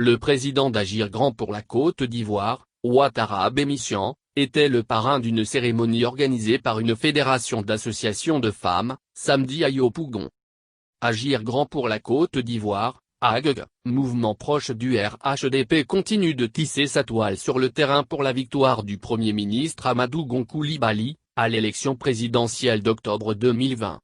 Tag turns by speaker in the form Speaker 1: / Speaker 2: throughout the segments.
Speaker 1: Le président d'Agir Grand pour la Côte d'Ivoire, Ouattara Abémisian, était le parrain d'une cérémonie organisée par une fédération d'associations de femmes, samedi à Yopougon. Agir Grand pour la Côte d'Ivoire, AGG, mouvement proche du RHDP, continue de tisser sa toile sur le terrain pour la victoire du Premier ministre Amadou Gon Coulibaly, à l'élection présidentielle d'octobre 2020.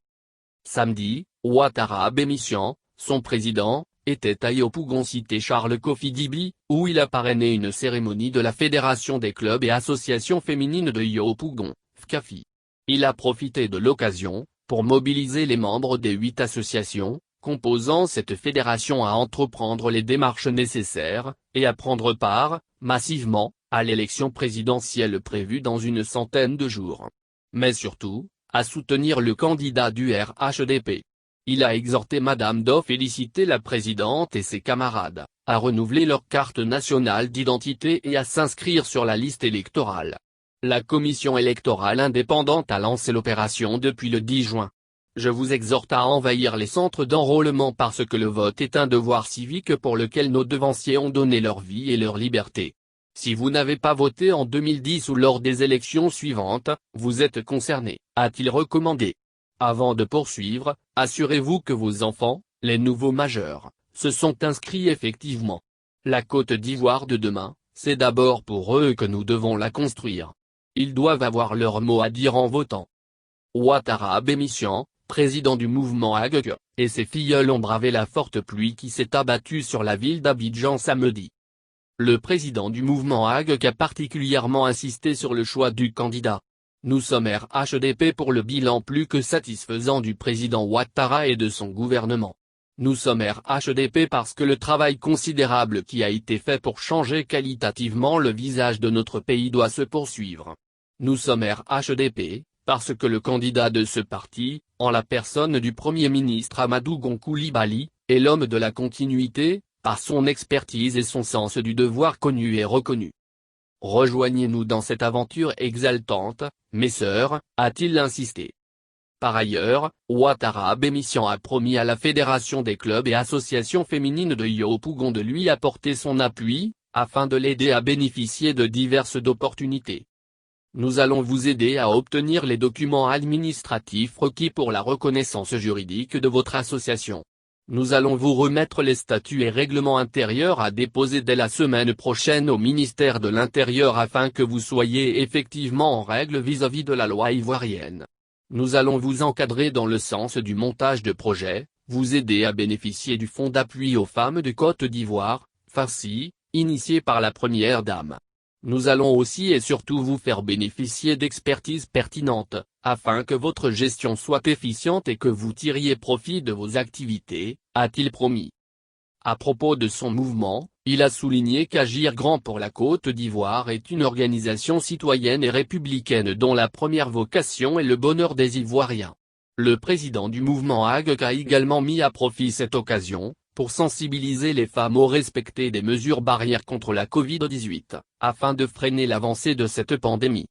Speaker 1: Samedi, Ouattara Abémisian, son président, était à Yopougon cité Charles Kofi Dibi, où il a parrainé une cérémonie de la Fédération des clubs et associations féminines de Yopougon, FCAFI. Il a profité de l'occasion, pour mobiliser les membres des 8 associations, composant cette fédération à entreprendre les démarches nécessaires, et à prendre part, massivement, à l'élection présidentielle prévue dans une centaine de jours. Mais surtout, à soutenir le candidat du RHDP. Il a exhorté Madame Do à féliciter la présidente et ses camarades, à renouveler leur carte nationale d'identité et à s'inscrire sur la liste électorale. La commission électorale indépendante a lancé l'opération depuis le 10 juin. Je vous exhorte à envahir les centres d'enrôlement parce que le vote est un devoir civique pour lequel nos devanciers ont donné leur vie et leur liberté. Si vous n'avez pas voté en 2010 ou lors des élections suivantes, vous êtes concerné, a-t-il recommandé. Avant de poursuivre, assurez-vous que vos enfants, les nouveaux majeurs, se sont inscrits effectivement. La Côte d'Ivoire de demain, c'est d'abord pour eux que nous devons la construire. Ils doivent avoir leur mot à dire en votant. Ouattara Abémisian, président du mouvement AGG, et ses filleuls ont bravé la forte pluie qui s'est abattue sur la ville d'Abidjan samedi. Le président du mouvement AGG a particulièrement insisté sur le choix du candidat. Nous sommes RHDP pour le bilan plus que satisfaisant du président Ouattara et de son gouvernement. Nous sommes RHDP parce que le travail considérable qui a été fait pour changer qualitativement le visage de notre pays doit se poursuivre. Nous sommes RHDP, parce que le candidat de ce parti, en la personne du Premier ministre Amadou Gon Coulibaly, est l'homme de la continuité, par son expertise et son sens du devoir connu et reconnu. Rejoignez-nous dans cette aventure exaltante, mes sœurs, a-t-il insisté. Par ailleurs, Ouattara Abémisian a promis à la Fédération des clubs et associations féminines de Yopougon de lui apporter son appui, afin de l'aider à bénéficier de diverses opportunités. Nous allons vous aider à obtenir les documents administratifs requis pour la reconnaissance juridique de votre association. Nous allons vous remettre les statuts et règlements intérieurs à déposer dès la semaine prochaine au ministère de l'Intérieur afin que vous soyez effectivement en règle vis-à-vis de la loi ivoirienne. Nous allons vous encadrer dans le sens du montage de projets, vous aider à bénéficier du fonds d'appui aux femmes de Côte d'Ivoire, FAFCI, initié par la Première Dame. Nous allons aussi et surtout vous faire bénéficier d'expertises pertinentes, afin que votre gestion soit efficiente et que vous tiriez profit de vos activités, a-t-il promis. À propos de son mouvement, il a souligné qu'Agir Grand pour la Côte d'Ivoire est une organisation citoyenne et républicaine dont la première vocation est le bonheur des Ivoiriens. Le président du mouvement AGG a également mis à profit cette occasion, pour sensibiliser les femmes au respect des mesures barrières contre la Covid-18, afin de freiner l'avancée de cette pandémie.